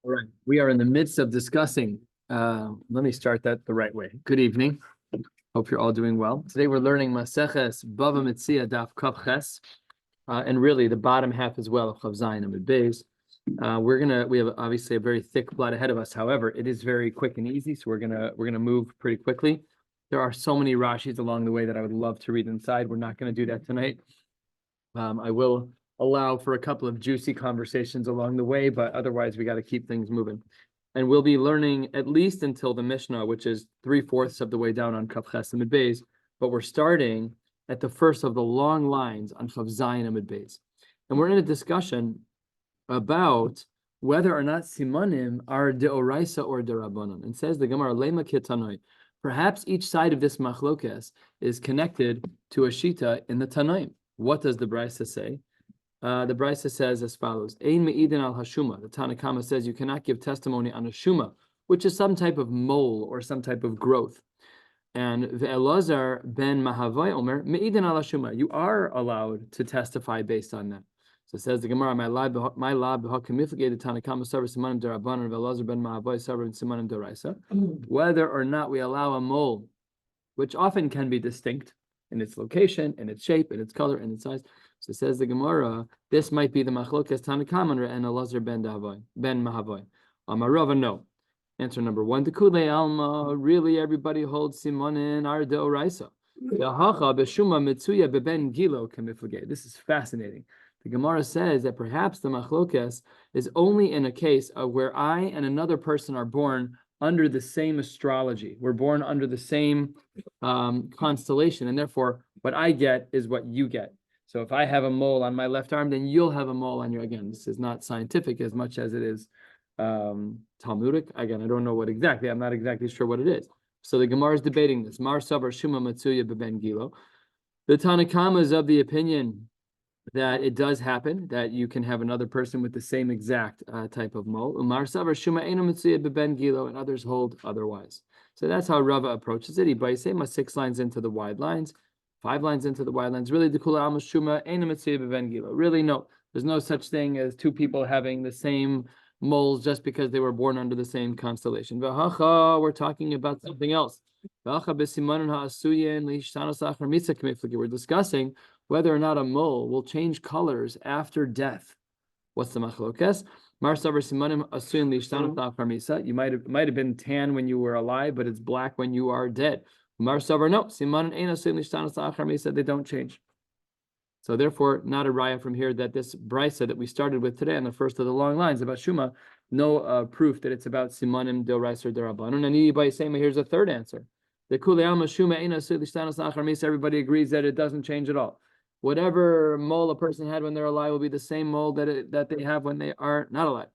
All right, we are in the midst of discussing. Let me start that the right way. Good evening. Hope you're all doing well. Today we're learning Maseches Bava Metzia Daf Kav Ches, and really the bottom half as well of Chav Zayin Amud Beis. We have obviously a very thick blot ahead of us. However, it is very quick and easy, so we're gonna move pretty quickly. There are so many Rashis along the way that I would love to read inside. We're not going to do that tonight. I will allow for a couple of juicy conversations along the way, but otherwise we got to keep things moving. And we'll be learning at least until the Mishnah, which is 3/4 of the way down on Kav Ches Amud Beis, but we're starting at the first of the long lines on Chav Zayin Amud Beis. And we're in a discussion about whether or not simanim are deoraisa or derabanan. And says the Gemara, Lema Ketanoi. Perhaps each side of this machlokes is connected to a shita in the Tanaim. What does the Brisa say? The Brisa says as follows: Ein me'idin al hashuma. The Tanna Kama says you cannot give testimony on a shuma, which is some type of mole or some type of growth. And ve'elazar ben Mahavai Omer me'idin al hashuma. You are allowed to testify based on that. So it says the Gemara, my lab b'hakamifligated Tanna Kama savar simanim derabanan ve'elazar ben Mahavai savar simanim deraisa. Whether or not we allow a mole, which often can be distinct in its location, in its shape, in its color, in its size. So it says the Gemara, this might be the machlokes Tanna Kama and Elazar ben Mahavai. Amarava, no. Answer number one, the Kule Alma, really everybody holds Simonin ar deoraisa. Yahacha b'shuma mitzuya beben gilo kamifligate. This is fascinating. The Gemara says that perhaps the machlokes is only in a case of where I and another person are born under the same astrology. We're born under the same constellation, and therefore what I get is what you get. So if I have a mole on my left arm, then you'll have a mole on your, again, this is not scientific as much as it is Talmudic. Again, I don't know what exactly, I'm not exactly sure what it is. So the Gemara is debating this. Mar Savar Shuma Matsuya Beben Gilo. The Tanna Kama is of the opinion that it does happen, that you can have another person with the same exact type of mole. Umar Savar Shuma Eino Matsuya Beben Gilo, and others hold otherwise. So that's how Rava approaches it. He Baisema 6 lines into the wide lines, 5 lines into the wide lines. Really, the Kula Alma Shuma Eino Matsuya Beben Gilo. Really, no. There's no such thing as two people having the same moles just because they were born under the same constellation. V'hacha, we're talking about something else. We're discussing whether or not a mole will change colors after death. What's the machlokes? You might have been tan when you were alive, but it's black when you are dead. No, they don't change. So therefore, not a raya from here that this brisa that we started with today on the first of the long lines about Shuma, no proof that it's about simanim deoraisa or derabanan. And anybody saying, here's a third answer. The kuleyama Shuma eina silishtanas acharmisa. Everybody agrees that it doesn't change at all. Whatever mole a person had when they're alive will be the same mole that they have when they are not alive.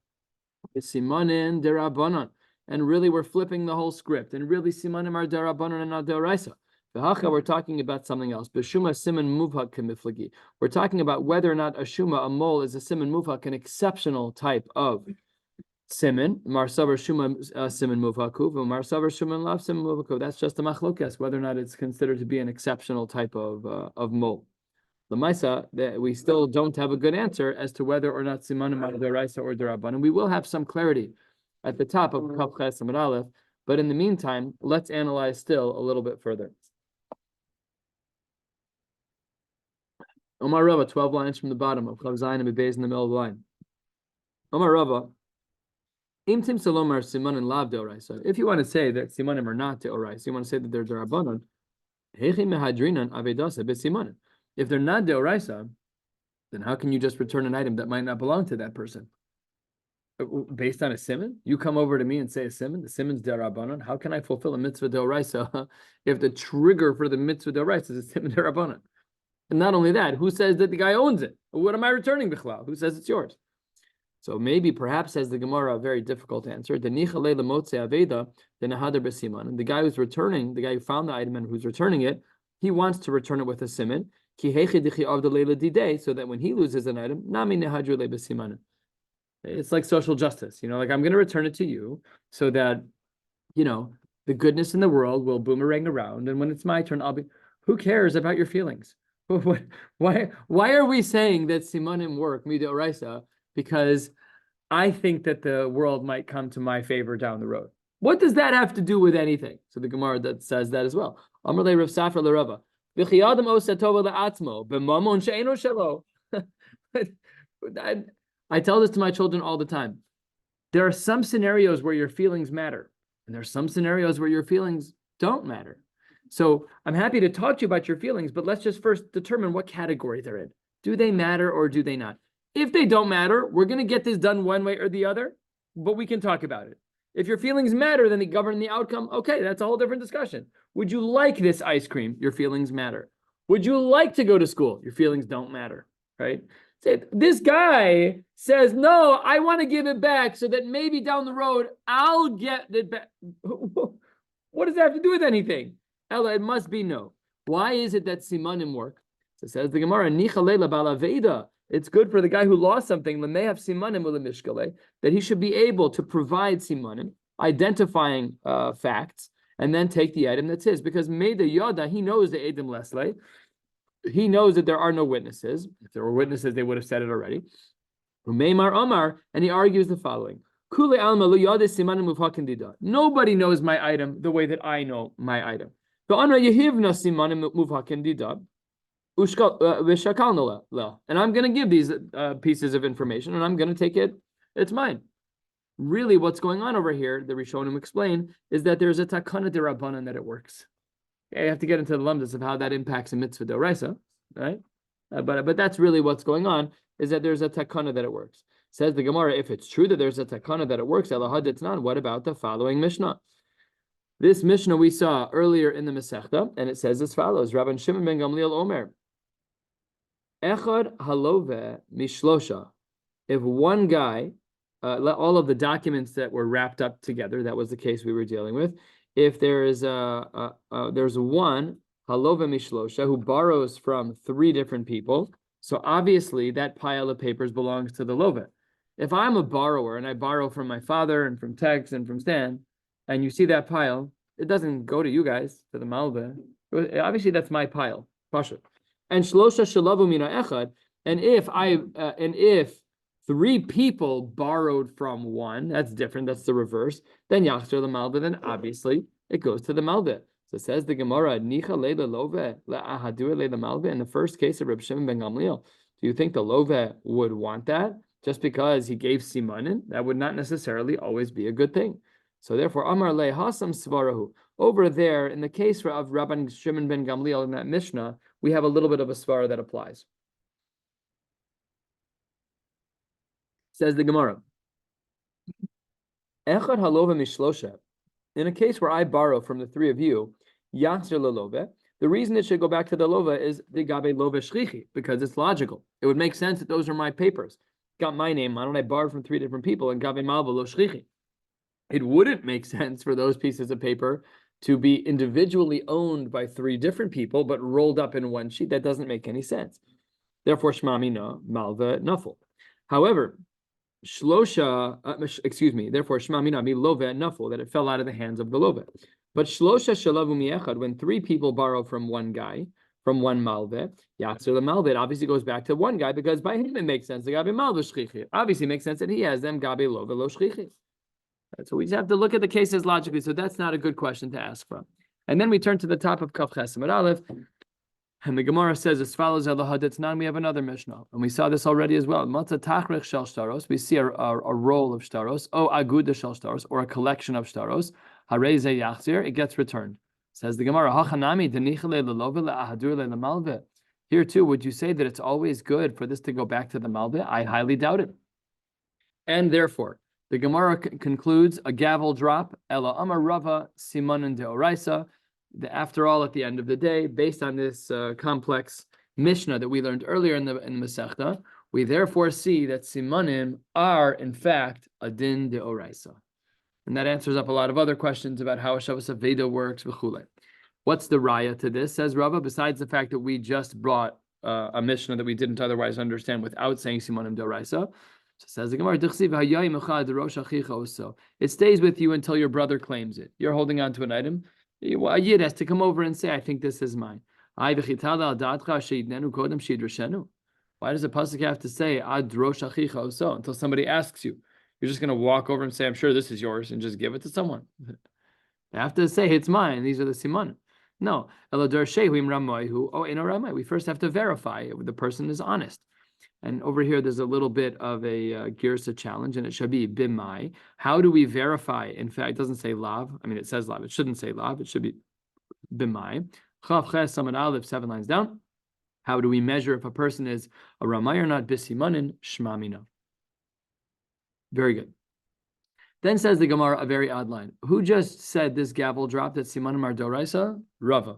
It's simanim derabanan. And really, we're flipping the whole script. And really, simanim are derabanan and not deoraisa. We're talking about something else. B'shuma siman muvhak kamiflagi. We're talking about whether or not a shuma, a mole, is a siman muvhak, an exceptional type of siman. Marsavar shuma siman muvhaku, marsavar shuma lav siman muvhaku. That's just a machlokes, whether or not it's considered to be an exceptional type of mole. The Maisa, that we still don't have a good answer as to whether or not simanim are deraisa or derabanan. We will have some clarity at the top of Kav Ches Amud Aleph, but in the meantime, let's analyze still a little bit further. Omar Rava, 12 lines from the bottom of Chav Zayin Amud Beis in the middle of the line. Omar Rava, Im Tim Salomar Simanin Lav Deoraisa. If you want to say that Simanim are not Deoraisa, you want to say that they're Derabanan, Hechi Mehadrinan Avedasa B'Simanin. If they're not Deoraisa, then how can you just return an item that might not belong to that person? Based on a siman? You come over to me and say a siman, the siman's Derabanan. How can I fulfill a mitzvah Deoraisa if the trigger for the mitzvah Deoraisa is a siman Derabanan? And not only that, who says that the guy owns it? What am I returning, Bichlal? Who says it's yours? So maybe, perhaps, says the Gemara, a very difficult answer. The guy who's returning, the guy who found the item and who's returning it, he wants to return it with a siman. So that when he loses an item, it's like social justice. Like I'm going to return it to you so that, the goodness in the world will boomerang around. And when it's my turn, who cares about your feelings? Why are we saying that simanim work midoraisa? Because I think that the world might come to my favor down the road. What does that have to do with anything? So the Gemara that says that as well. Amar le Rav Safra le Rava. V'chiyadam osa tova le'atzmo b'mamon she'eno shelo. I tell this to my children all the time. There are some scenarios where your feelings matter, and there are some scenarios where your feelings don't matter. So I'm happy to talk to you about your feelings, but let's just first determine what category they're in. Do they matter or do they not? If they don't matter, we're going to get this done one way or the other, but we can talk about it. If your feelings matter, then they govern the outcome. Okay, that's a whole different discussion. Would you like this ice cream? Your feelings matter. Would you like to go to school? Your feelings don't matter, right? This guy says, no, I want to give it back so that maybe down the road, I'll get it back. What does that have to do with anything? Ella, it must be no. Why is it that simanim work? So says the Gemara, Nichalela balaveda. It's good for the guy who lost something, lemehav simanim ulemishkale, that he should be able to provide simanim, identifying facts, and then take the item that's his. Because Meida Yada, he knows the Edim Leslie. He knows that there are no witnesses. If there were witnesses, they would have said it already. Umeimar Omar, and he argues the following. Kule alma lo yada simanim muvhakin dida. Nobody knows my item the way that I know my item. V'anra yehivna simanim muvhakin dida. And I'm going to give these pieces of information, and I'm going to take it. It's mine. Really, what's going on over here, the Rishonim explain, is that there's a takana derabanan that it works. Okay, you have to get into the lumdus of how that impacts a mitzvah d'oraisa, right? But that's really what's going on, is that there's a takana that it works. Says the Gemara, if it's true that there's a takana that it works, what about the following Mishnah? This Mishnah we saw earlier in the Masechta, and it says as follows: Rabban Shimon ben Gamliel Omer, Echad halove mishlosha. If one guy, all of the documents that were wrapped up together, that was the case we were dealing with. If there is there's one halove mishlosha who borrows from three different people, so obviously that pile of papers belongs to the love. If I'm a borrower and I borrow from my father and from Tex and from Stan, and you see that pile, it doesn't go to you guys, to the malve. Obviously, that's my pile. Pasha. And shlosha shalavu mina echad. And if three people borrowed from one, that's different. That's the reverse. Then yachzer the malve. Then obviously it goes to the malve. So it says the Gemara, nicha leila love le'ahadur leila malve. In the first case of Reb Shimon ben Gamliel, do you think the love would want that just because he gave simanin? That would not necessarily always be a good thing. So therefore, Amar le hasam svarahu. Over there, in the case of Rabban Shimon ben Gamliel in that Mishnah, we have a little bit of a svara that applies. Says the Gemara, Echad halova mishlosha. In a case where I borrow from the three of you, yachzer lelove, the reason it should go back to the lova is the gabe love shchichi, because it's logical. It would make sense that those are my papers. Got my name on it, I borrowed from three different people, and gabe malva lo shchichi. It wouldn't make sense for those pieces of paper to be individually owned by three different people, but rolled up in one sheet. That doesn't make any sense. Therefore, shmami no malva nafel. However, therefore, shmami no mi love nafel, that it fell out of the hands of the love. But shlosha shalavu miechad, when three people borrow from one guy, from one malve, yachzer the malve, it obviously goes back to one guy, because by him it makes sense. The gabe malva shchichi. Obviously, it makes sense that he has them gabe love lo shchichi. So we just have to look at the cases logically. So that's not a good question to ask from. And then we turn to the top of Kaf Ches Amud Aleph, and the Gemara says as follows: Elohadetnan. We have another Mishnah, and we saw this already as well. Matza Tachrich Shel Shtaros. We see a roll of Shtaros, o Aguda Shel Shtaros, or a collection of Shtaros. Harei Ze Yachzir. It gets returned. Says the Gemara, Hachanami Denichale Lelove LeAhadur LeMalve. Here too, would you say that it's always good for this to go back to the Malve? I highly doubt it. And therefore, the Gemara concludes a gavel drop. Ela Amar Rava Simanin Deoraisa. After all, at the end of the day, based on this complex Mishnah that we learned earlier in the Masechta, we therefore see that Simanim are in fact a din Deoraisa, and that answers up a lot of other questions about how a Shavas Aveda works. V'chule. What's the raya to this? Says Rava. Besides the fact that we just brought a Mishnah that we didn't otherwise understand without saying Simanim Deoraisa. So says the Gemara, it stays with you until your brother claims it. You're holding on to an item. A yid has to come over and say, I think this is mine. Why does the pasuk have to say until somebody asks you? You're just going to walk over and say, I'm sure this is yours, and just give it to someone. You have to say, it's mine. These are the simanim. No. We first have to verify the person is honest. And over here, there's a little bit of a girsa challenge, and it should be bimai. How do we verify? In fact, it doesn't say lav. I mean, it says lav. It shouldn't say lav. It should be bimai. Chav ches samad aleph, 7 lines down. How do we measure if a person is a ramai or not? Bisimanin shmamina. Very good. Then says the Gemara a very odd line. Who just said this gavel dropped at simanim ar doraisa? Rava.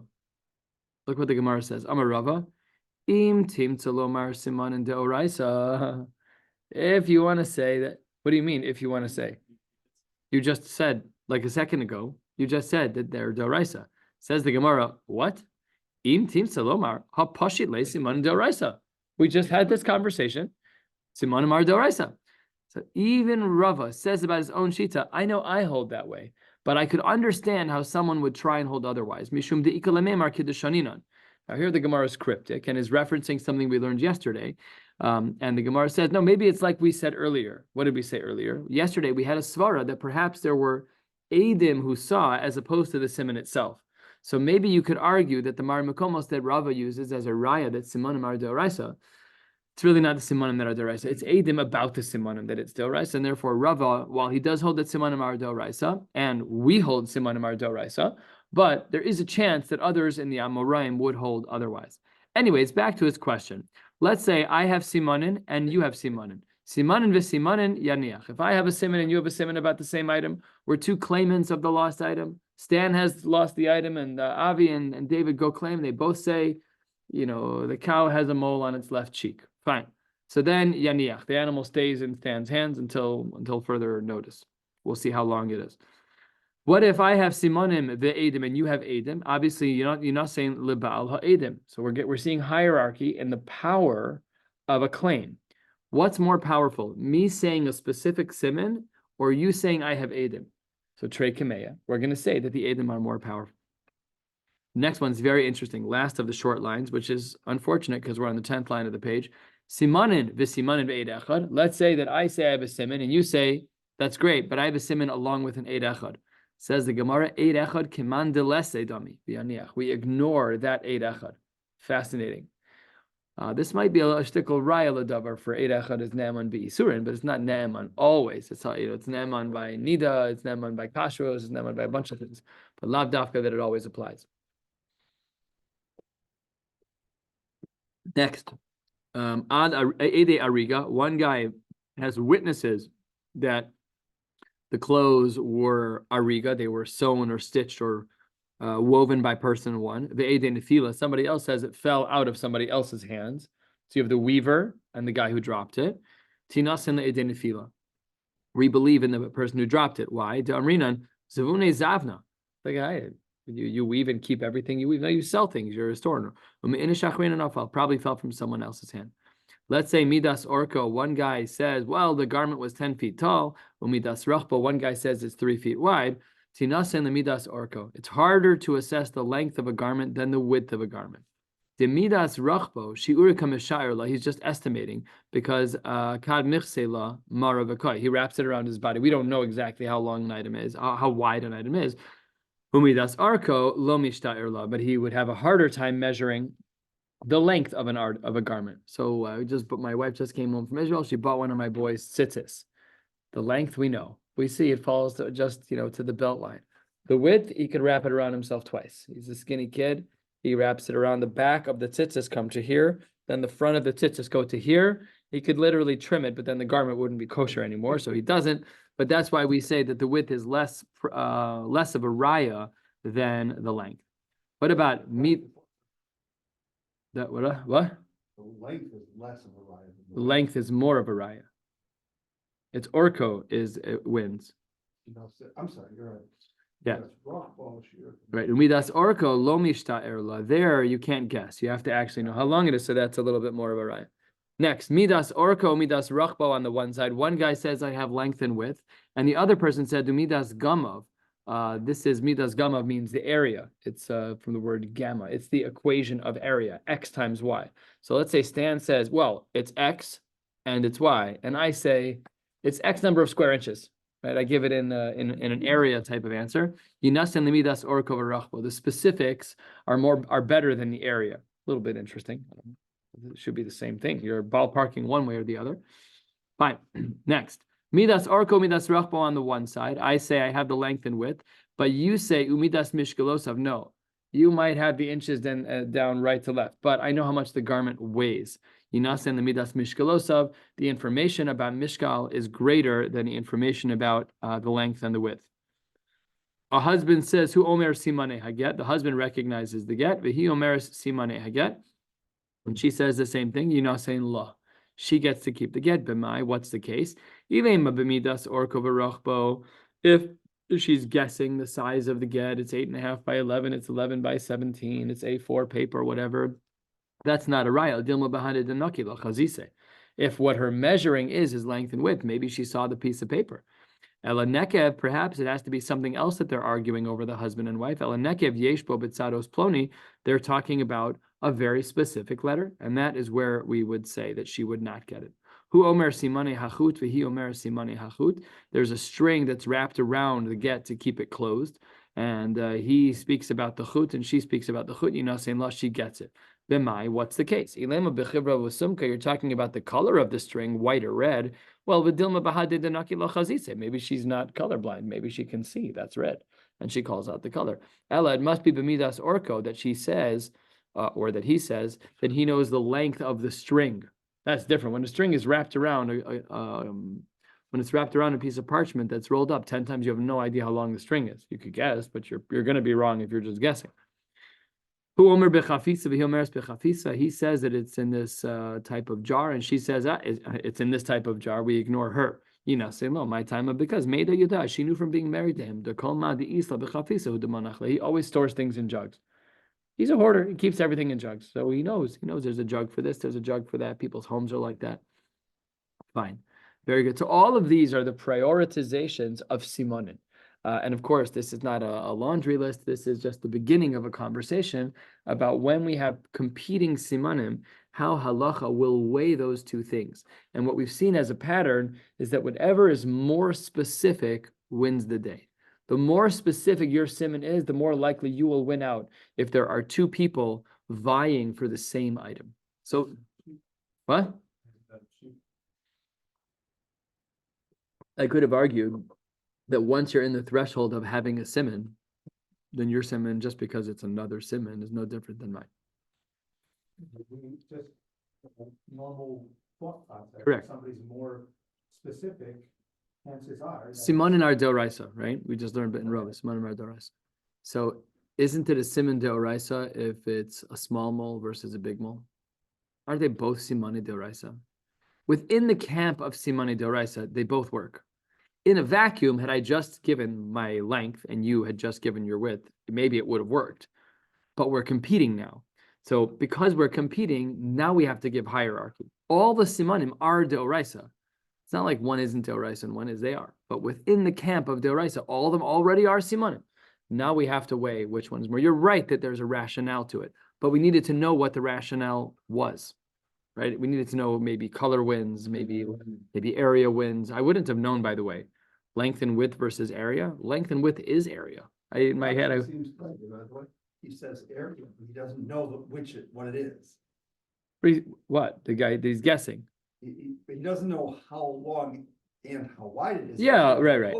Look what the Gemara says. Amar Rava. Im tim tzalomar simanin deoraisa. If you want to say that, what do you mean? If you want to say, you just said like a second ago. You just said that they're deoraisa. Says the Gemara. What? Im tim tzalomar ha pashit le simanin deoraisa. We just had this conversation. Simanim ar deoraisa. So even Rava says about his own shita, I know I hold that way, but I could understand how someone would try and hold otherwise. Mishum de'ikalamemar kiddeshaninan. Now here the Gemara is cryptic and is referencing something we learned yesterday. And the Gemara says, no, maybe it's like we said earlier. What did we say earlier? Yesterday we had a svara that perhaps there were Eidim who saw as opposed to the siman itself. So maybe you could argue that the Mar Makomos that Rava uses as a raya that simanim ar deoraisa, it's really not the simanim that are deoraisa. It's eidim about the simanim that it's deoraisa, and therefore Rava, while he does hold that simanim are deoraisa, and we hold simanim are deoraisa, but there is a chance that others in the Amoraim would hold otherwise. Anyways, back to his question. Let's say I have simanin and you have simanin. Simanin v'simanin yaniach. If I have a siman and you have a siman about the same item, we're two claimants of the lost item. Stan has lost the item, and Avi and David go claim. They both say, the cow has a mole on its left cheek. Fine. So then yaniach, the animal stays in Stan's hands until further notice. We'll see how long it is. What if I have simanim ve'edim and you have edim? Obviously, you're not saying libal ha'edim. So we're seeing hierarchy in the power of a claim. What's more powerful, me saying a specific siman or you saying I have edim? So trei kameya, we're going to say that the edim are more powerful. Next one's very interesting. Last of the short lines, which is unfortunate because we're on the 10th line of the page. Simanin v'simanin ve'ed echad. Let's say that I say I have a siman and you say that's great, but I have a siman along with an eid echad. Says the Gemara, eid echad kiman delese dami v'yaniach. We ignore that eid echad. Fascinating. This might be a shtickle raya l'davar for eid echad is ne'eman b'isurin, but it's not ne'eman always. It's ne'eman by nida, it's ne'eman by kashrus, it's ne'eman by a bunch of things, but lav dafka that it always applies. Next, ad ede ariga, one guy has witnesses that the clothes were ariga, they were sewn or stitched or woven by person one. The ede nefila, somebody else says it fell out of somebody else's hands. So you have the weaver and the guy who dropped it. Tinasin ede nefila. We believe in the person who dropped it. Why? De amrinan zavune zavna. The guy. You weave and keep everything you weave. No, you sell things. You're a store. Probably fell from someone else's hand. Let's say midas orko. One guy says, well, the garment was 10 feet tall. Midas rachbo. One guy says it's 3 feet wide. Tinasen the midas orko. It's harder to assess the length of a garment than the width of a garment. The midas rachbo shiur kameshayerla. He's just estimating because kad michsela maravakai. He wraps it around his body. We don't know exactly how long an item is, how wide an item is. Umidas arko lo mishta'irla, but he would have a harder time measuring the length of a garment. So my wife just came home from Israel. She bought one of my boys' tzitzis. The length we know. We see it falls to to the belt line. The width, he could wrap it around himself twice. He's a skinny kid. He wraps it around the back of the tzitzis, come to here. Then the front of the tzitzis go to here. He could literally trim it, but then the garment wouldn't be kosher anymore. So he doesn't. But that's why we say that the width is less of a raya than the length. What about meat? That what? The length is less of a raya. The length is more of a raya. It's orko it wins. I'm sorry, you're right. Yeah. Right. Umidas orko lo mishta'erla. There you can't guess. You have to actually know how long it is. So that's a little bit more of a raya. Next, midas orko, midas rachbo on the one side. One guy says I have length and width, and the other person said midas gamav. This is midas gamav means the area. It's from the word gamma. It's the equation of area, x times y. So let's say Stan says, well, it's x and it's y, and I say it's X number of square inches, right? I give it in an area type of answer. Yinasen limidas orko v'rachbo. The specifics are better than the area. A little bit interesting. It should be the same thing. You're ballparking one way or the other. Fine. Next. Midas orko, midas rachbo on the one side. I say I have the length and width, but you say umidas mishkalosav. No, you might have the inches down right to left, but I know how much the garment weighs. Yinasen the midas mishkalosav. The information about mishkal is greater than the information about the length and the width. A husband says, "Hu omer simane haget." The husband recognizes the get. V'hi omer simane haget. When she says the same thing, Yinasen lo. She gets to keep the get. B'mai, what's the case? If she's guessing the size of the get, it's 8.5 by 11, it's 11 by 17, it's A4 paper, whatever. That's not a raya. If what her measuring is length and width, maybe she saw the piece of paper. Ela nekev, perhaps it has to be something else that they're arguing over, the husband and wife. Ela nekev yeshbo b'tzados ploni. They're talking about a very specific letter, and that is where we would say that she would not get it. Hu omer simane hachut v'hi omer simane hachut. There's a string that's wrapped around the get to keep it closed, and he speaks about the chut, and she speaks about the chut. Yinasen la, she gets it. B'mai, what's the case? Ilema b'chivra v'sumka. You're talking about the color of the string, white or red. Well, v'dilma b'hadid denaki lo chazise. Maybe she's not colorblind. Maybe she can see that's red, and she calls out the color. Ella, it must be b'midas orko that she says, or that he says, that he knows the length of the string. That's different. When the string is wrapped around, when it's wrapped around a piece of parchment that's rolled up 10 times, you have no idea how long the string is. You could guess, but you're going to be wrong if you're just guessing. He says that it's in this type of jar, and she says it's in this type of jar. We ignore her. Say no, my time because Meida Yudah, she knew from being married to him. He always stores things in jugs. He's a hoarder. He keeps everything in jugs. So he knows there's a jug for this, there's a jug for that. People's homes are like that. Fine. Very good. So all of these are the prioritizations of Simonin. And of course, this is not a laundry list. This is just the beginning of a conversation about when we have competing Simonim, how halacha will weigh those two things. And what we've seen as a pattern is that whatever is more specific wins the day. The more specific your simon is, the more likely you will win out if there are two people vying for the same item. So, what? I could have argued that once you're in the threshold of having a simon, then your simon, just because it's another simon, is no different than mine. Just normal thought process. Correct. Somebody's more specific. Simon in our Deoraisa, right? We just learned it in Rava, Simon in our Deoraisa. So isn't it a Simon Deoraisa if it's a small mole versus a big mole? Aren't they both Simon Deoraisa? Within the camp of Simon Deoraisa, they both work. In a vacuum, had I just given my length and you had just given your width, maybe it would have worked. But we're competing now. So because we're competing, now we have to give hierarchy. All the Simonim are Deoraisa. It's not like one isn't Deoraisa and one is they are. But within the camp of Deoraisa, all of them already are Simonim. Now we have to weigh which one is more. You're right that there's a rationale to it, but we needed to know what the rationale was, right? We needed to know maybe color wins, maybe area wins. I wouldn't have known, by the way, length and width versus area. Length and width is area. In my head, he says area, but he doesn't know what it is. What? The guy, he's guessing. He doesn't know how long and how wide it is. Yeah, right.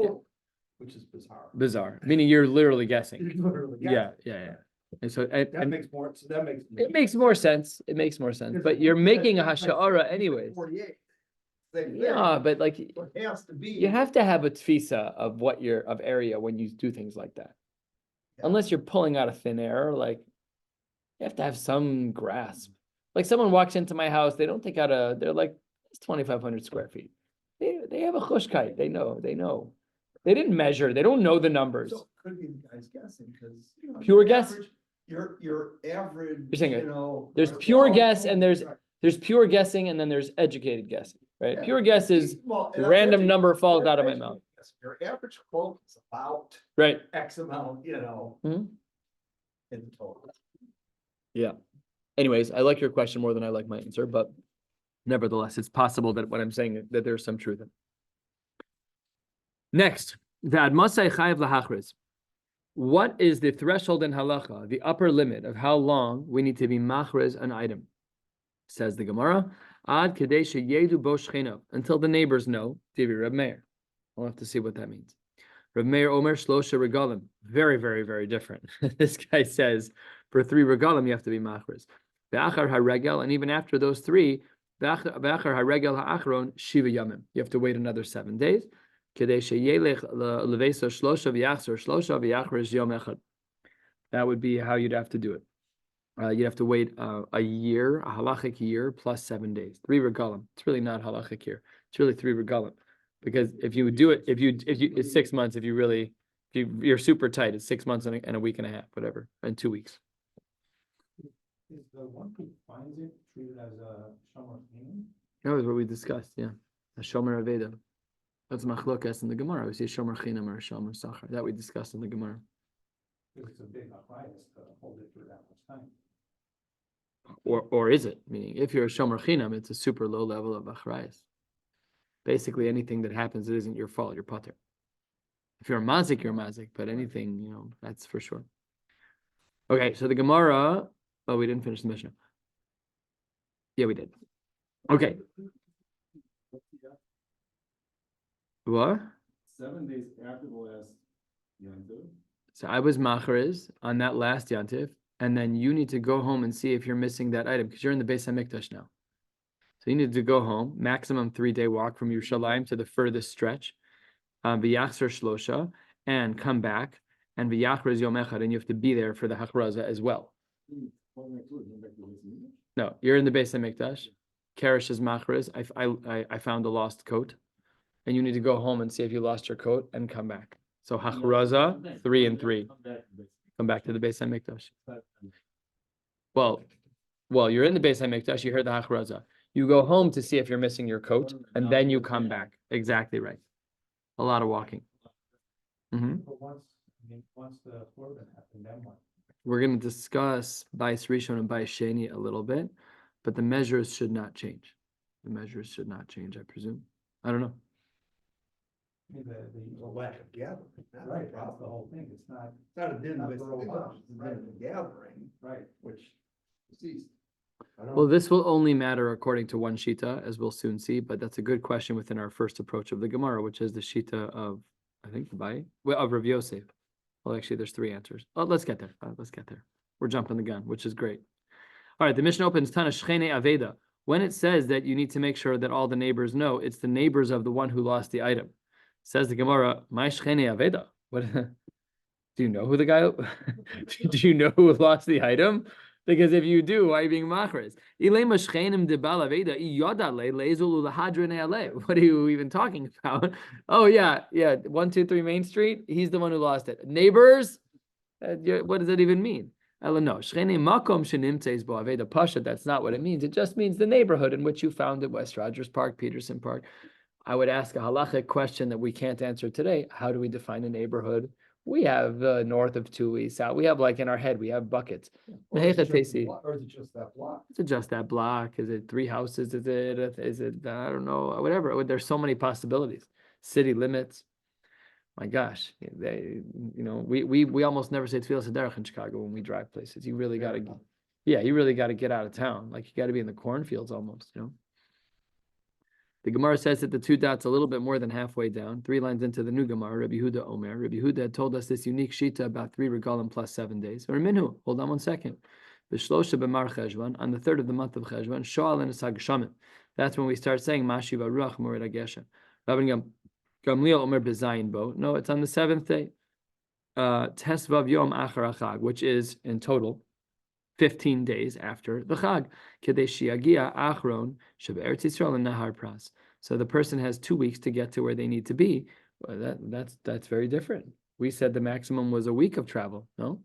Which is bizarre. Bizarre, meaning you're literally guessing. You're literally guessing. Yeah. And so That makes more. So that makes. It makes more sense. It makes more sense. But you're making a hasha'ara anyways. 48. Yeah, but like it has to be. You have to have a tfisa of what of area when you do things like that. Yeah. Unless you're pulling out of thin air, like you have to have some grasp. Like someone walks into my house, they don't take out they're like, it's 2,500 square feet. They have a chushkite. They know. They didn't measure. They don't know the numbers. So could be the guy's guessing because pure guess. Your average. You're saying there's pure guess and there's pure guessing and then there's educated guessing, right? Yeah. Pure guess is random number falls out of my mouth. Your average quote is about right X amount, mm-hmm. in the total. Yeah. Anyways, I like your question more than I like my answer, but nevertheless, it's possible that what I'm saying that there's some truth in. Next, the admasai chayiv lahachriz. What is the threshold in halacha, the upper limit of how long we need to be machriz an item? Says the Gemara, ad kadesh yedu bo shchino, until the neighbors know. Divi Reb Meir. We'll have to see what that means. Reb Meir Omer shlosha regalim. Very, very, very different. This guy says for 3 regalim you have to be machriz. Ve'achar haregel, and even after those 3, ve'achar haregel ha'achron shiva yamim. You have to wait another 7 days. Kadesh yelech leveso shlosha v'yachzor shlosha v'yachriz yom echad. That would be how you'd have to do it. You'd have to wait a year, a halachic year, plus 7 days. 3 regalim. It's really not halachic year. It's really 3 regalim. Because if you do it, if you, it's 6 months. If you're super tight, it's 6 months and a week and a half, whatever, and 2 weeks. Is the one who finds it treated as a shomer chinam? That was what we discussed. Yeah, a shomer aveda. That's machlokas in the Gemara. We see shomer chinam or shomer sachar. That we discussed in the Gemara. It's a big arthritis to hold it for that much time. Or is it? Meaning, if you're a shomer chinam, it's a super low level of achrayas. Basically, anything that happens that isn't your fault, you're pater. If you're a mazik, you're a mazik. But anything, that's for sure. Okay, so the Gemara. Oh, we didn't finish the Mishnah. Yeah, we did. Okay. What? 7 days after the last Yantiv. So I was machriz on that last yantiv, and then you need to go home and see if you're missing that item because you're in the Beis Hamikdash now. So you need to go home, maximum 3-day walk from Yerushalayim to the furthest stretch, v'yachzor shlosha, and come back, and v'yachriz yom echad, and you have to be there for the hachraza as well. No, you're in the Beis Hamikdash. Karesh is machriz. I found a lost coat, and you need to go home and see if you lost your coat and come back. So hachraza 3 and 3. Come back to the Beis Hamikdash. Well, you're in the Beis Hamikdash. You heard the hachraza. You go home to see if you're missing your coat, and then you come back. Exactly right. A lot of walking. But once the korban happened, then what? We're going to discuss Bais Rishon and Bais Sheni a little bit, but the measures should not change. The measures should not change, I presume. I don't know. The lack of gathering. Right, that's the whole thing. It's not a din with gathering, right, which ceased. Well, this will only matter according to one shita, as we'll soon see, but that's a good question within our first approach of the Gemara, which is the shita of, I think, of Rav Yosef. Well, actually, there's 3 answers. Oh, let's get there. We're jumping the gun, which is great. All right, the Mishnah opens Tana Shchene Aveda. When it says that you need to make sure that all the neighbors know, it's the neighbors of the one who lost the item. Says the Gemara, My Shchene Aveda. What? Do you know who the guy? Do you know who lost the item? Because if you do, why are you being machriz? What are you even talking about? Oh yeah, 123 Main Street. He's the one who lost it. Neighbors? What does that even mean? No, that's not what it means. It just means the neighborhood in which you found it, West Rogers Park, Peterson Park. I would ask a halachic question that we can't answer today. How do we define a neighborhood? We have north of Tui, south. We have in our head, we have buckets. Or is it just that block? Is it just that block? Is it 3 houses? Is it, I don't know, whatever. There's so many possibilities. City limits. My gosh, we almost never say Tfilas Haderech in Chicago when we drive places. You really got to, you really got to get out of town. You got to be in the cornfields almost, The Gemara says that the 2 dots a little bit more than halfway down, 3 lines into the new Gemara, Rabbi Yehuda Omer. Rabbi Yehuda had told us this unique shita about 3 regalim plus 7 days. Or minhu, hold on one second. B'shlosha b'mar Cheshvan, on the 3rd of the month of Cheshvan, Shoal and Shamim. That's when we start saying Mashiv Aruach Mored Agesha. Rabbi Gamliel Omer b'zayin bo. No, it's on the 7th day. Tesvav Yom Achar Chag, which is in total 15 days after the Chag. So the person has 2 weeks to get to where they need to be. Well, that's very different. We said the maximum was a week of travel. No,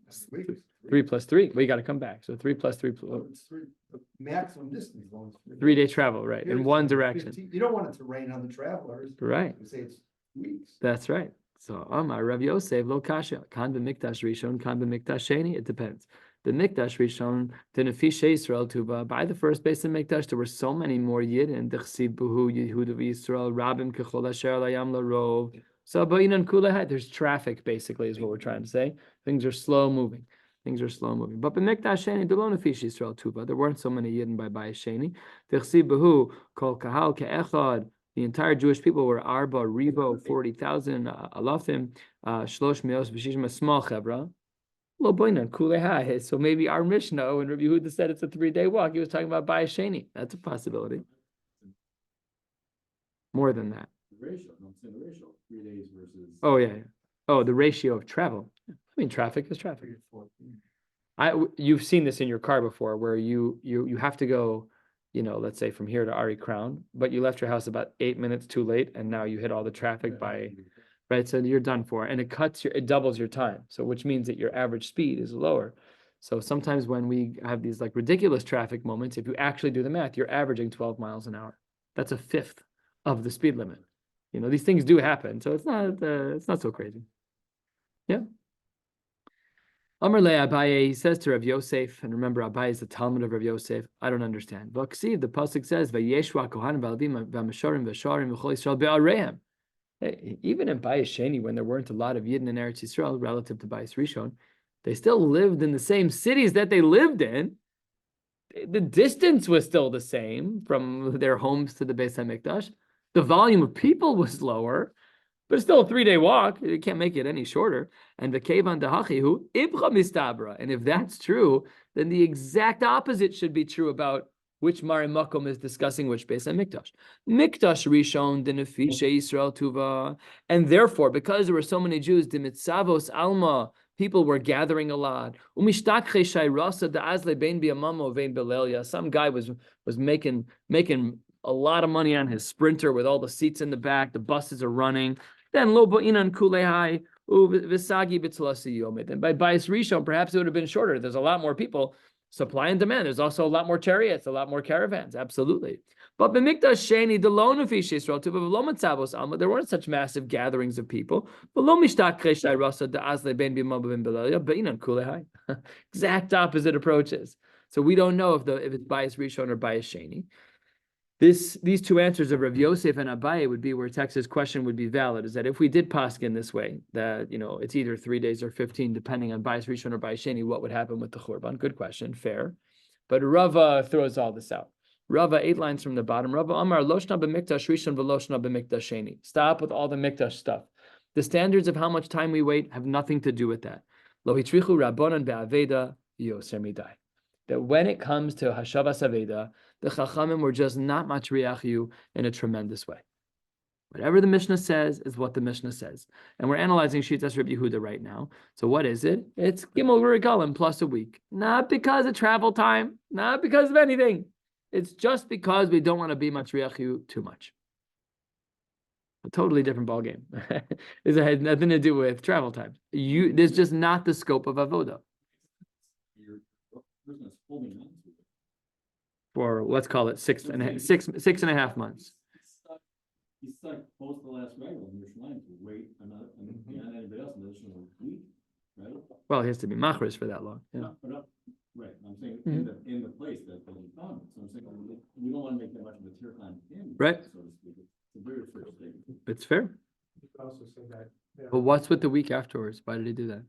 3 plus 3. We got to come back. So 3 plus 3. The maximum distance. 3-day travel, right? In one direction. You don't want it to rain on the travelers. Right. You say it's weeks. That's right. So Amar Rav Yosef lo kasha kan b'mikdash rishon kan b'mikdash sheni. It depends. The Mikdash Rishon, the Nefesh Yisrael Tuba, by the first base of Mikdash, there were so many more Yid and Dechsib Buhu Yehuda Yisrael Rabim Kechol Asher Layam Larov. So Ba'inan Kulehai, there's traffic basically is what we're trying to say. Things are slow moving. Things are slow moving. But b'mikdash sheni delona fish Yisrael tuva. There weren't so many Yidden by Bayis Sheni. Tichsi behu kol kahal ke'echad. The entire Jewish people were Arba, Ribo, 40,000, Alafim, Shlosh Meos, B'shishim, a small chevra. Lo boinan kulehai. So maybe our Mishnah, when Rabbi Yehuda said it's a 3-day walk, he was talking about Bayis Sheni. That's a possibility. More than that. The ratio, no, I'm saying the ratio, 3 days versus. Oh yeah. Oh, the ratio of travel. I mean, traffic is traffic. You've seen this in your car before, where you have to go, let's say from here to Ari Crown, but you left your house about 8 minutes too late, and now you hit all the traffic right. So you're done for, and it doubles your time. So which means that your average speed is lower. So sometimes when we have these like ridiculous traffic moments, if you actually do the math, you're averaging 12 miles an hour. That's a fifth of the speed limit. These things do happen, so it's not so crazy. Yeah. Amar le Abaye, he says to Rav Yosef, and remember Abaye is the Talmud of Rav Yosef. I don't understand. V'ksiv, the pasuk says, "Vayeshua kohanim v'alvim v'masharim v'sharim v'chol Yisrael be'areim." Even in Bayis Sheni, when there weren't a lot of Yidden in Eretz Yisrael relative to Bayis Rishon, they still lived in the same cities that they lived in. The distance was still the same from their homes to the Beis HaMikdash. The volume of people was lower, but it's still a 3-day walk. You can't make it any shorter. And the kevan dahachihu ibcha mistabra. And if that's true, then the exact opposite should be true about which Mari Makom is discussing which Beis HaMikdash. Mikdash Rishon denefishe Yisrael tuva. And therefore, because there were so many Jews, dimitzavos alma, people were gathering a lot. Some guy was making a lot of money on his Sprinter with all the seats in the back. The buses are running. Then lo ba'inan kulehai v'sagi b'tzalasi yomit. And by Bayis Rishon, perhaps it would have been shorter. There's a lot more people, supply and demand. There's also a lot more chariots, a lot more caravans. Absolutely. But b'mikdash sheni delona fi Yisrael tu v'lo matzavos alma. There weren't such massive gatherings of people. V'lo mishtak cheshai rasa da'azle ben b'imam ben b'lelia ba'inan kulehai. Exact opposite approaches. So we don't know if it's Bayis Rishon or Bayis Sheni. These two answers of Rav Yosef and Abaye would be where Texas question would be valid, is that if we did paskin this way, that, it's either 3 days or 15, depending on Bayis Rishon or Bayis Sheni, what would happen with the Churban? Good question, fair. But Rava throws all this out. Rava, 8 lines from the bottom. Rava Amar, Loshna b'mikdash Rishon v'loshna b'mikdash Sheni. Stop with all the mikdash stuff. The standards of how much time we wait have nothing to do with that. Lo hitrichu rabbanan be'aveda yoser midai. That when it comes to Hashavas Aveda, the Chachamim were just not matriach you in a tremendous way. Whatever the Mishnah says is what the Mishnah says. And we're analyzing Shitas Rabbi Yehuda right now. So what is it? It's Gimel Regalim plus a week. Not because of travel time, not because of anything. It's just because we don't want to be matriach you too much. A totally different ballgame. It has nothing to do with travel time. There's just not the scope of Avodah. For let's call it 6.5 months. He's stuck post the last regal in your line to wait another, beyond anybody else, an additional week, right? Well, he has to be machris for that long. Yeah. Right. I'm saying in the place that he found it. So I'm saying we don't want to make that much of a tier climb in, right? So to speak. It's a very fair statement. It's fair. You could also say that. But what's with the week afterwards? Why did he do that?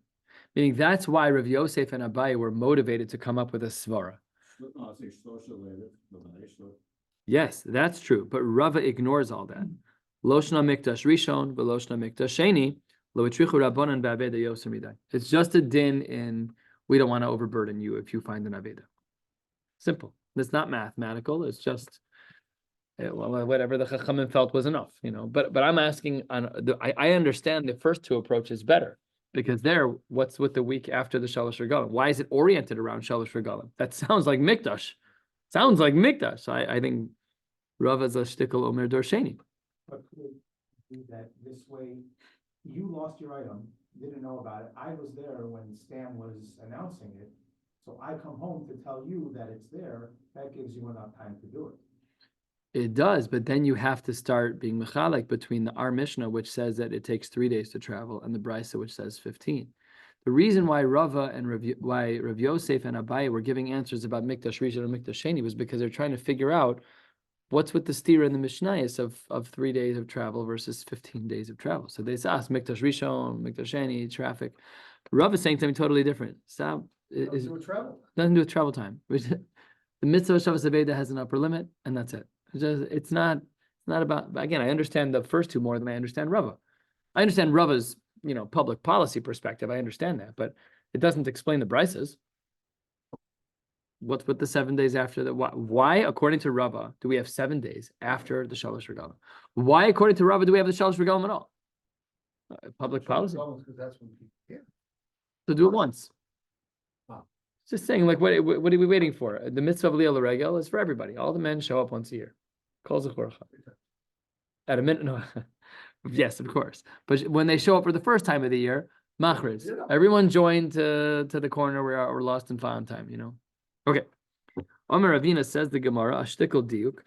Meaning that's why Rav Yosef and Abaye were motivated to come up with a svara. Yes, that's true. But Rava ignores all that. Loshna mikdash rishon, veloshna mikdash sheni, lo itrichu rabbanan be'aveda yoser midai. It's just a din in we don't want to overburden you if you find an aveda. Simple. It's not mathematical. It's just whatever the Chachamim felt was enough, But I'm asking I understand the first two approaches better. Because what's with the week after the Shalosh Regalim? Why is it oriented around Shalosh Regalim? That sounds like Mikdash. So I think Rav is a shtickle omer dorsheni. But could it be that this way, you lost your item, didn't know about it. I was there when Stan was announcing it. So I come home to tell you that it's there. That gives you enough time to do it. It does, but then you have to start being mechalek between our Mishnah, which says that it takes 3 days to travel, and the Brisa, which says 15. The reason why Rava and Rav Yosef and Abaye were giving answers about Mikdash Rishon and Mikdash Sheni was because they're trying to figure out what's with the steer in the Mishnayos of 3 days of travel versus 15 days of travel? So they ask Mikdash Rishon, Mikdash Sheni, traffic. Rav is saying something totally different. Stop. Nothing to do with travel. Nothing to do with travel time. The mitzvah of Shabbos Aveda has an upper limit, and that's it. It's not about. Again, I understand the first two more than I understand Rava. I understand Rava's public policy perspective. I understand that, but it doesn't explain the brises. What's with the 7 days after that? Why, according to Rava, do we have 7 days after the Shalosh Regalim? Why, according to Rava, do we have the Shalosh Regalim at all? Public policy. Because that's when people care. So do it once. Wow. Just saying, like, what are we waiting for? The mitzvah of Liyah L'Regel is for everybody. All the men show up once a year. Kol Zechorcha. At a minute, no. Yes, of course. But when they show up for the first time of the year, Machriz. Everyone joined to the corner where we're lost in found time, Okay. Amar Ravina says the Gemara, Ashtikal Diuk,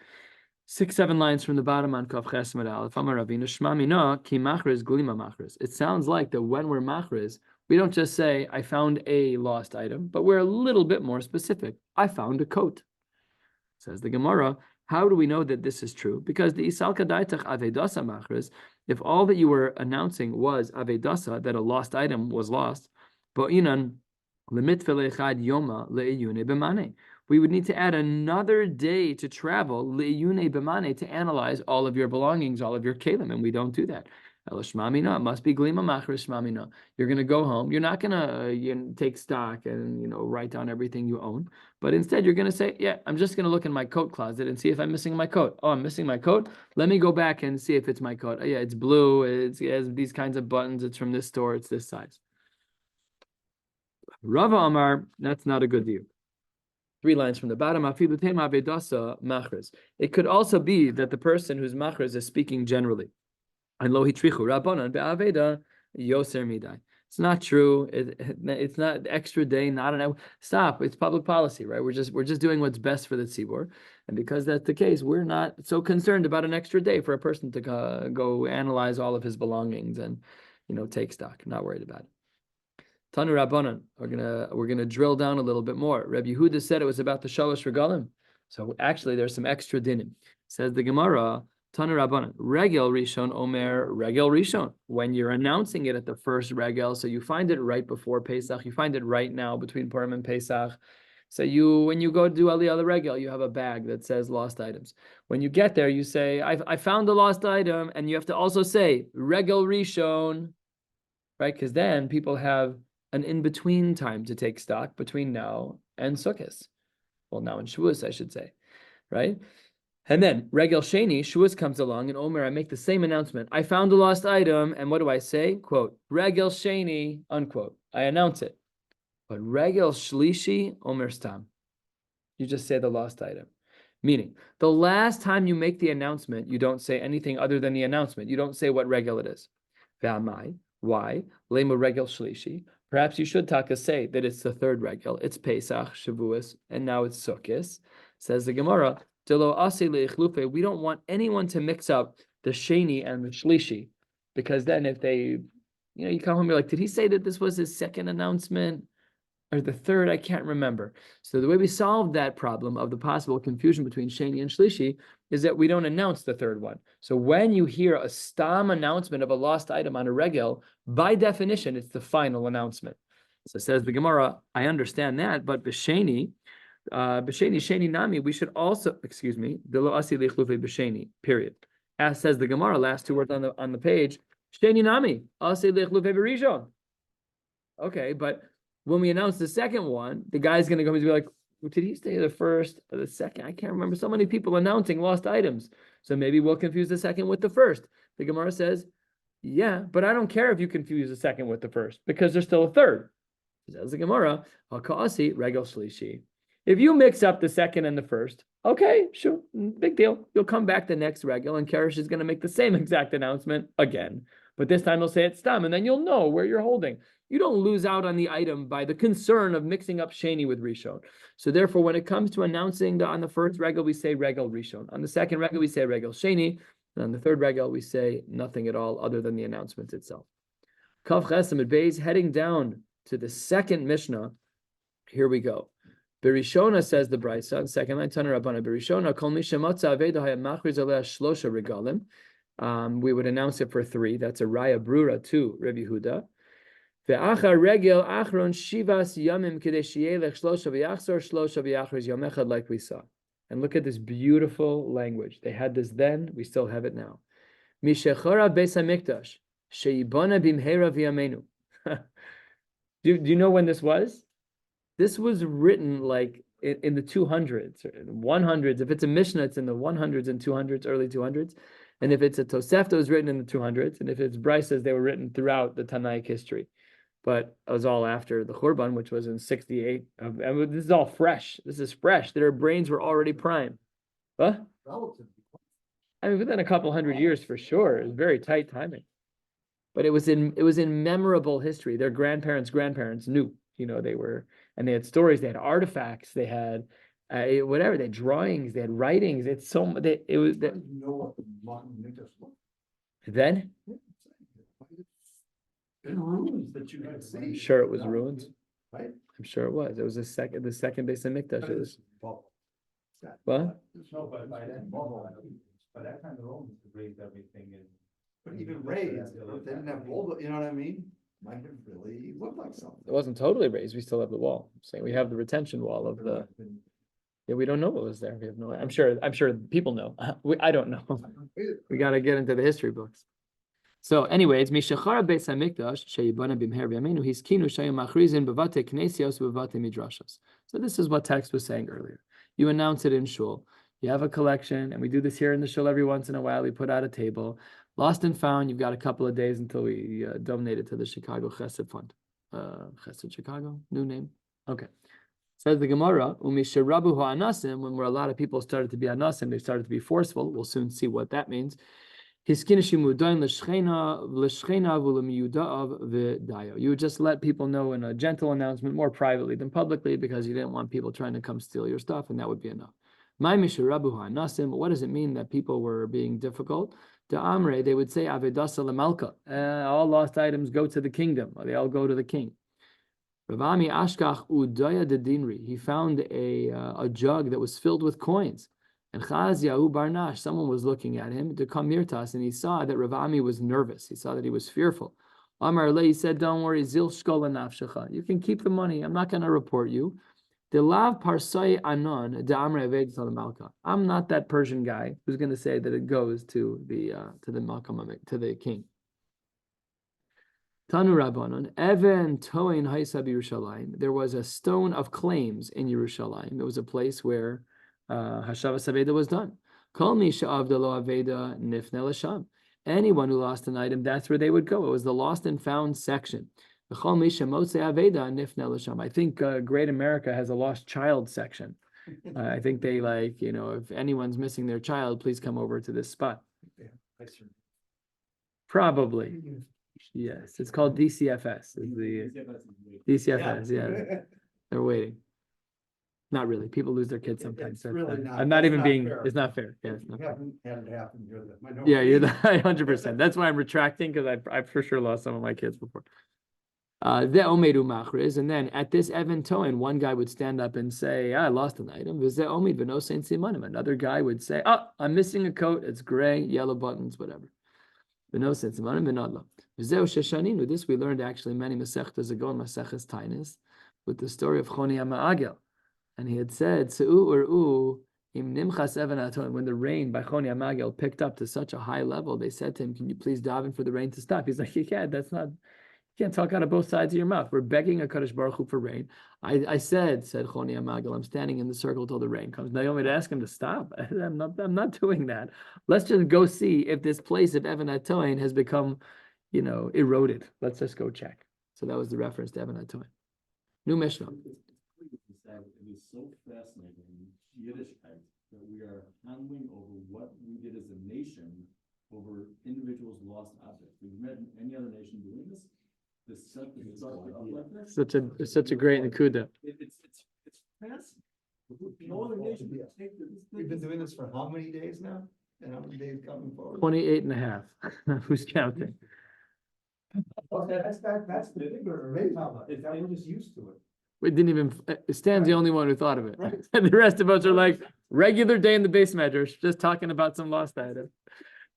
6-7 lines from the bottom on Kaf Ches Med Aleph. Amar Ravina, Shma Mina ki Machriz glima Machriz. It sounds like that when we're Machriz, we don't just say, I found a lost item, but we're a little bit more specific. I found a coat. Says the Gemara, how do we know that this is true? Because the Isalka Daitach Avedasa Machriz, if all that you were announcing was Avedasa, that a lost item was lost, Bo'inan, we would need to add another day to travel to analyze all of your belongings, all of your kelim, and we don't do that. It must be glima machris shmamina. You're going to go home. You're not going to take stock and write down everything you own, but instead you're going to say, yeah, I'm just going to look in my coat closet and see if I'm missing my coat. Oh, I'm missing my coat. Let me go back and see if it's my coat. Oh, yeah, it's blue. It has these kinds of buttons. It's from this store. It's this size. Rava Amar, that's not a good view. 3 lines from the bottom. It could also be that the person who's machriz is speaking generally. It's not true. It's not extra day, not an hour. Stop. It's public policy, right? We're just doing what's best for the tzibur, and because that's the case, we're not so concerned about an extra day for a person to go analyze all of his belongings and take stock. Not worried about it. Tanu Rabbanan, we're gonna drill down a little bit more. Rabbi Yehuda said it was about the Shalosh Regalim. So actually there's some extra dinim. Says the Gemara, Tanu Rabbanan, Regel Rishon Omer, Regel Rishon. When you're announcing it at the first Regel, so you find it right before Pesach, you find it right now between Purim and Pesach. So when you go to do Aliyah Regel, you have a bag that says lost items. When you get there, you say, I found a lost item, and you have to also say Regel Rishon, right? Because then people have an in-between time to take stock between now and Sukkot. Well, now in Shavuos, I should say, right? And then Regel Sheni, Shavuos comes along, and Omer, I make the same announcement. I found a lost item, and what do I say? Quote, Regel Sheni, unquote. I announce it. But Regel Shlishi, Omer Stam. You just say the lost item. Meaning, the last time you make the announcement, you don't say anything other than the announcement. You don't say what Regel it is. V'amai, why? Lema Regel Shlishi. Perhaps you should say that it's the third Regel. It's Pesach, Shavuos, and now it's Sukkot. Says the Gemara, we don't want anyone to mix up the Sheni and the Shlishi, because then if they, you come home, you're like, did he say that this was his second announcement or the third? I can't remember. So the way we solve that problem of the possible confusion between Sheni and Shlishi is that we don't announce the third one. So when you hear a stam announcement of a lost item on a regel, by definition, it's the final announcement. So says the Gemara, I understand that, but b'sheni, sheni nami, we should also, delo asi lichlufe b'sheni, period. As says the Gemara, last 2 words on the page, sheni nami, asi lichlufe b'rishon. Okay, but when we announce the second one, the guy's going to come and be like, did he say the first or the second? I can't remember. So many people announcing lost items. So maybe we'll confuse the second with the first. The Gemara says, yeah, but I don't care if you confuse the second with the first because there's still a third. Says the Gemara, Hakasi Regel Shlishi. If you mix up the second and the first, okay, sure, big deal. You'll come back the next Regel and Karesh is going to make the same exact announcement again. But this time he'll say it's Stam, and then you'll know where you're holding. You don't lose out on the item by the concern of mixing up Sheni with Rishon. So therefore, when it comes to announcing on the first Regel, we say Regel Rishon. On the second Regel, we say Regel Sheni. And on the third Regel, we say nothing at all other than the announcement itself. Kav Ches Amud Beis, heading down to the second Mishnah. Here we go. Berishona says the Brisa, and second line, Tana Rabbana, Berishona, Kol Mi Shemotza Aveda Haya Machriz Aleh Shlosha Regalim. We would announce it for 3. That's a Raya Brura to Rabbi Huda. Ve'achar regel achron shivas yamim kedei sheyelech shlosha v'yachzor shlosha v'yachriz yom echad, like we saw. And look at this beautiful language. They had this then, we still have it now. Mishechora beis hamikdash sheyibana bimheira v'yameinu. Do you know when this was? This was written like in the 200s, 100s. If it's a Mishnah, it's in the 100s and 200s, early 200s. And if it's a Tosefta, it was written in the 200s. And if it's Brisas, they were written throughout the Tanaic history. But it was all after the Churban, which was in 68. And this is all fresh. This is fresh. Their brains were already prime. Huh? I mean, within a couple hundred years for sure. It was very tight timing. But it was in memorable history. Their grandparents' knew. They were, and they had stories, they had artifacts, they had whatever, they had drawings, they had writings. It's so it was that. Then ruins that you had seen. I'm sure it was ruins. Right? I'm sure it was. It was the second base of Mikdash. It was what? No, but by that time the Romans had raised everything and. But even raised, they didn't have bulldog, you know what I mean? Might have really looked like something. It wasn't totally raised. We still have the wall. I'm saying we have the retention wall of the. Yeah, we don't know what was there. We have no. I'm sure people know. I don't know. We got to get into the history books. So, anyways, Mishachara Beis Hamikdash sheyibana bimher v'yameinu hiskinu shayim machrizin bevate knesios bevate midrashos. So this is what text was saying earlier. You announce it in shul. You have a collection, and we do this here in the shul every once in a while. We put out a table. Lost and found, you've got a couple of days until we donate it to the Chicago Chesed Fund. Chesed Chicago, new name. Okay. Says the Gemara, Umisharabu ha'anasim, when a lot of people started to be anasim, they started to be forceful. We'll soon see what that means. You would just let people know in a gentle announcement, more privately than publicly, because you didn't want people trying to come steal your stuff, and that would be enough. What does it mean that people were being difficult? To Amre, they would say, Avedasa Lamalka, all lost items go to the kingdom, or they all go to the king. Ravami Ashkach Udaya de Dinri, he found a jug that was filled with coins. And Chaz Yahu Barnash, someone was looking at him to come Mirtas, and he saw that Ravami was nervous. He saw that he was fearful. Amar Le, he said, don't worry, Zil Shkola Nafshecha, you can keep the money, I'm not going to report you. I'm not that Persian guy who's going to say that it goes to the Malkam, to the king. Tanu Rabbanon, Even Toin Haisa Yerushalayim. There was a stone of claims in Yerushalayim. It was a place where Hashavas Aveda was done. Kol mi she'avdalo Aveda nifne l'sham. Anyone who lost an item, that's where they would go. It was the lost and found section. I think Great America has a lost child section. I think they if anyone's missing their child, please come over to this spot. Probably. Yes, it's called DCFS. Is the DCFS, yeah. They're waiting. Not really. People lose their kids sometimes. So really not. I'm not even Not being. fair. It's not fair. Yeah, it's not We fair. haven't had it happen, you're the minority. Yeah, you're the 100%. That's why I'm retracting, because I've for sure lost some of my kids before. And then at this Evan Toin, one guy would stand up and say, I lost an item. Another guy would say, oh, I'm missing a coat. It's gray, yellow buttons, whatever. This we learned actually many Masechtas ago in Maseches Tainis with the story of Choni HaMa'agel. And he had said, when the rain by Choni HaMa'agel picked up to such a high level, they said to him, can you please daven for the rain to stop? He's like, you can't talk out of both sides of your mouth. We're begging a Kadosh Baruch Hu for rain. I said Choni HaMa'agel, I'm standing in the circle till the rain comes. Now you want me to ask him to stop? I'm not doing that. Let's just go see if this place of Evan HaToin has become, eroded. Let's just go check. So that was the reference to Evan HaToin. New Mishnah. It is so fascinating, Yiddishkeit, that we are handling over what we did as a nation over individuals' lost objects. We've met any other nation doing this? Such a great Nakuda. It's fascinating. No other nation would take this. We've been doing this for how many days now? And how many days coming forward? 28 and a half. Who's counting? Well, that's the bigger, we're just used to it. We didn't even, Stan's the only one who thought of it. Right. And the rest of us are like, regular day in the base measures, just talking about some lost item.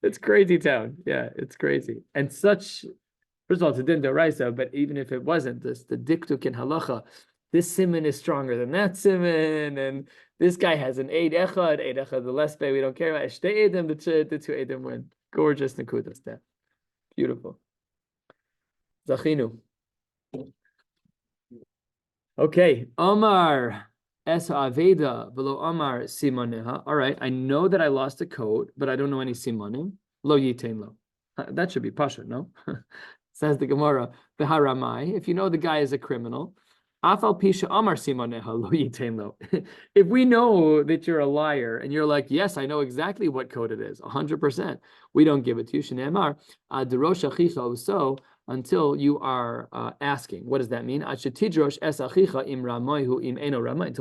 It's crazy town. Yeah, it's crazy. And such, first of all, it's a din d'oraisa, but even if it wasn't, the diktuk in halacha, this simon is stronger than that simon, and this guy has an eid echad, the less bay we don't care about. Shtei edim, the two edim win. Gorgeous nekudas there. Beautiful. Zachinu. Okay, Omar es aveda velo Omar simaneha. All right, I know that I lost a coat, but I don't know any simanim. Lo yitain lo. That should be pasha, no? Says the Gemara, v'haramai. If you know the guy is a criminal, afal pisha Omar simaneha lo yitain lo. If we know that you're a liar and you're like, yes, I know exactly what coat it is, 100%, we don't give it to you. Shneimar aderosh achicha so. Until you are asking. What does that mean? Until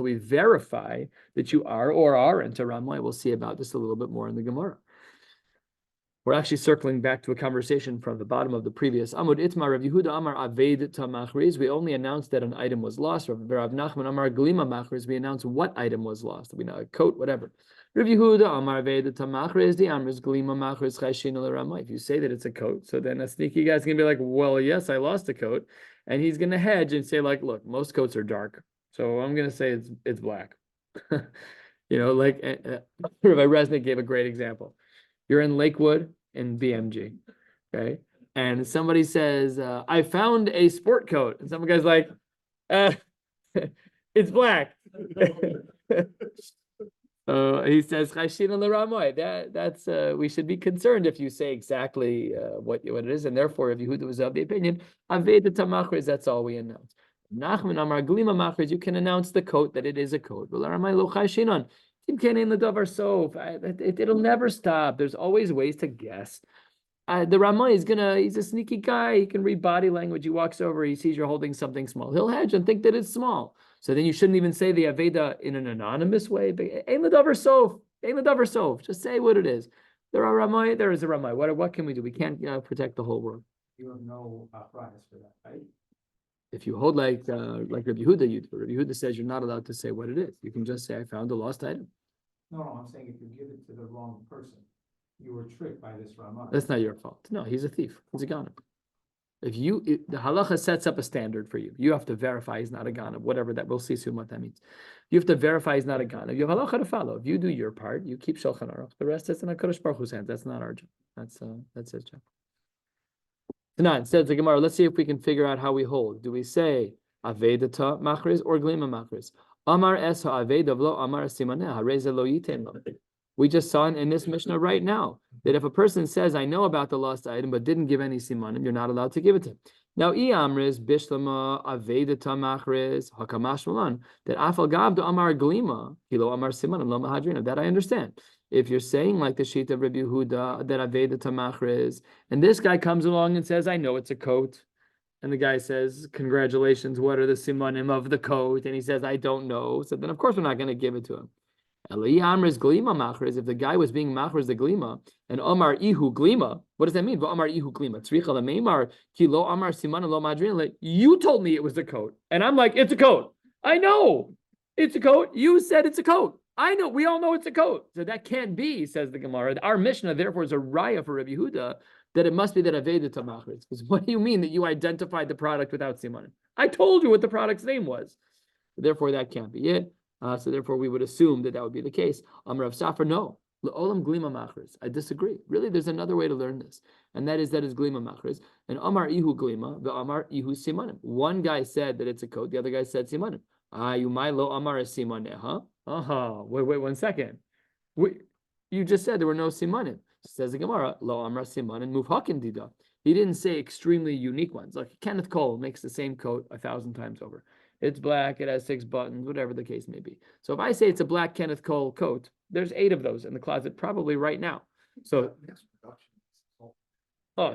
we verify that you are or aren't a Ramai. We'll see about this a little bit more in the Gemara. We're actually circling back to a conversation from the bottom of the previous Amud Itmar Rav Yehuda Amar Aved Tamachriz. We only announced that an item was lost. Rav Nachman Amar Glima Machriz. We announced what item was lost. We know a coat, whatever. Rav Yehuda Amar Aved Tamachriz. The Amriz Glima Machriz Chayshin Ramai. If you say that it's a coat, so then a sneaky guy's gonna be like, well, yes, I lost a coat, and he's gonna hedge and say like, look, most coats are dark, so I'm gonna say it's black. Like Rabbi Resnick gave a great example. You're in Lakewood in BMG, okay? And somebody says, I found a sport coat. And some guy's like, it's black. He says, that's we should be concerned if you say exactly what it is. And therefore, if Yehuda was of the opinion, that's all we announce. Nachman Amar Glima Machriz, you can announce the coat that it is a coat. It'll never stop. There's always ways to guess. The Ramah he's a sneaky guy. He can read body language. He walks over, he sees you're holding something small. He'll hedge and think that it's small. So then you shouldn't even say the Aveda in an anonymous way. But Ein L'Davar Sov. Just say what it is. There is a Ramah. What can we do? We can't protect the whole world. You have no price for that, right? If you hold like Rabbi Yehuda, Rabbi Yehuda says you're not allowed to say what it is. You can just say, I found a lost item. No, I'm saying if you give it to the wrong person, you were tricked by this Ramah. That's not your fault. No, he's a thief. He's a ganav. The halacha sets up a standard for you. You have to verify he's not a ganav, whatever that, we'll see soon what that means. You have to verify he's not a ganav. You have halacha to follow. If you do your part, you keep Shulchan Aruch. The rest is in HaKadosh Baruch Hu's hands. That's not our job. That's his job. Tonight, says the Gemara, let's see if we can figure out how we hold. Do we say Avedata Machriz or Glima Machriz? Amar es ha'aveda v'lo amar simaneh ha'reza lo yiten lo. We just saw in this Mishnah right now that if a person says, I know about the lost item, but didn't give any simanim, you're not allowed to give it to him. Now, amriz bishlama avedata machriz hakamash malan, that afal gavda amar glima kilo amar simanim lo mahadrina. That I understand. If you're saying like the sheet of Rabbi Yehuda that avedata machriz, and this guy comes along and says, I know it's a coat, and the guy says, congratulations, what are the simanim of the coat? And he says, I don't know. So then, of course, we're not going to give it to him. If the guy was being machriz the glima, and Omar ihu glima, what does that mean? Omar ihu glima. You told me it was a coat, and I'm like, it's a coat. I know it's a coat. You said it's a coat. I know. We all know it's a coat. So that can't be, says the Gemara. Our Mishnah, therefore, is a raya for Rabbi Yehuda that it must be that aveda tamachriz. Because what do you mean that you identified the product without simanim? I told you what the product's name was. Therefore, that can't be it. So therefore, we would assume that would be the case. Amar Rav Safra, no. Le'olam glima machriz. I disagree. Really, there's another way to learn this, and that is glima machriz. And Amar ihu glima, the Amar ihu simanim. One guy said that it's a coat. The other guy said simanim. You might lo Amar simaneha. Wait 1 second. You just said there were no simanim. Says the Gemara, lo Amar simanim muvhakin dida. He didn't say extremely unique ones. Like Kenneth Cole makes the same coat 1,000 times over. It's black, it has 6 buttons, whatever the case may be. So if I say it's a black Kenneth Cole coat, there's 8 of those in the closet probably right now. So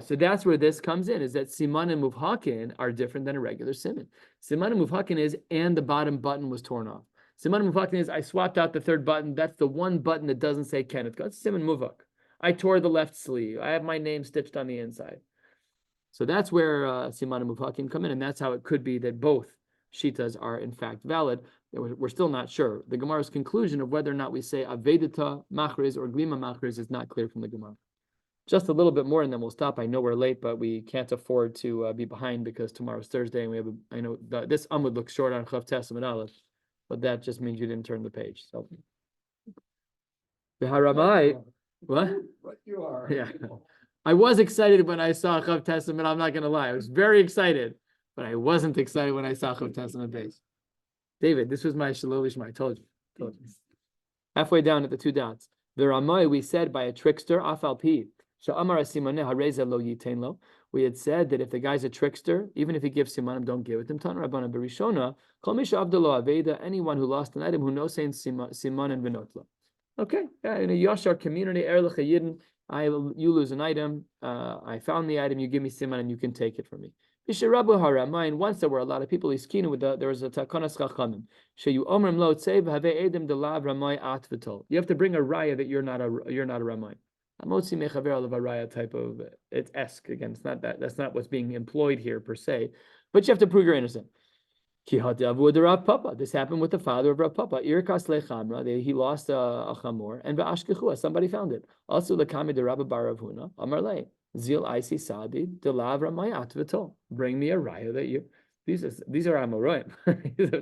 that's where this comes in, is that siman and muvhakin are different than a regular siman. Siman and muvhakin is, and the bottom button was torn off. Siman and muvhakin is, I swapped out the 3rd button. That's the one button that doesn't say Kenneth Cole. It's siman muvhak. I tore the left sleeve. I have my name stitched on the inside. So that's where siman and muvhakin come in, and that's how it could be that both shitas are in fact valid. We're still not sure. The Gemara's conclusion of whether or not we say avedita machriz or glima machriz is not clear from the Gemara. Just a little bit more and then we'll stop. I know we're late, but we can't afford to be behind because tomorrow's Thursday and we have I know this Amud looks short on Chav Testament Aleph, but that just means you didn't turn the page. So the Haramai, what? Right, you are. Yeah. I was excited when I saw Chav Testament. I'm not going to lie. I was very excited, but I wasn't excited when I saw Chav Testament base. David, this was my Shalol Lishma. I told you. Halfway down at the 2 dots. The Ramai, we said by a trickster, Afal Pi. We had said that if the guy's a trickster, even if he gives simanim, don't give it him. Anyone who lost an item who knows saying siman and vinotla. Okay, in a Yashar community, you lose an item, I found the item, you give me siman and you can take it from me. And once there were a lot of people, there was a takanas chachamim. You have to bring a raya that you're not a ramai. Amotzi mechaver al raya type of it's esque again. It's not that. That's not what's being employed here per se, but you have to prove you're innocent. This happened with the father of Rav Papa. He lost a chamor, and ba'ashkechua, somebody found it. Also, the kami de Rabbi Bar Rav Huna, Amarle, Zil Isi Sadi, de Lav Ramayat V'tol. Bring me a raya that you. These are Amoraim.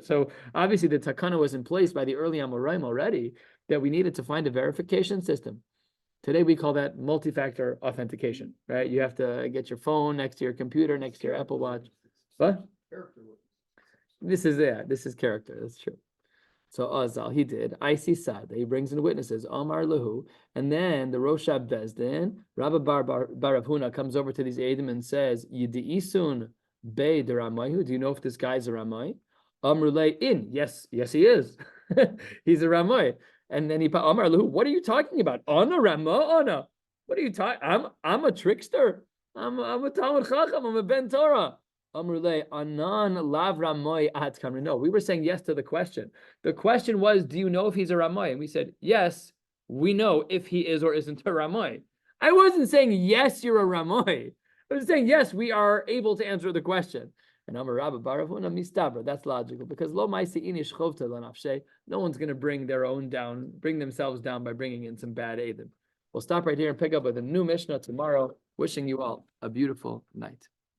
So obviously the takana was in place by the early Amoraim already that we needed to find a verification system. Today we call that multi-factor authentication, right? You have to get your phone next to your computer, next to your Apple Watch. What? This is character. That's true. So Azal, he did. I see Sad. He brings in witnesses. Omar Lahu, and then the Roshab Bezdin, Rabbi Bar Rav Huna comes over to these Eidim and says, Yidiisun Bey de Ramayu. Do you know if this guy's a Ramai? Amrulay in. Yes, he is. He's a Ramai. And then he Amar Lahu, what are you talking about? Ana Rama, Ana. What are you talking? I'm a trickster. I'm a Talmud Chacham. I'm a Ben Torah. Amrulay Anan Lav Ramai At Kamri. No, we were saying yes to the question. The question was, do you know if he's a Ramai? And we said, yes, we know if he is or isn't a Ramai. I wasn't saying, yes, you're a Ramai. I was saying, yes, we are able to answer the question. And Amar Rabba Baravuna Mistabra. That's logical because Lo Maisi Inish Chovta Lanafshe. No one's going to bring themselves down by bringing in some bad Eidim. We'll stop right here and pick up with a new Mishnah tomorrow. Wishing you all a beautiful night.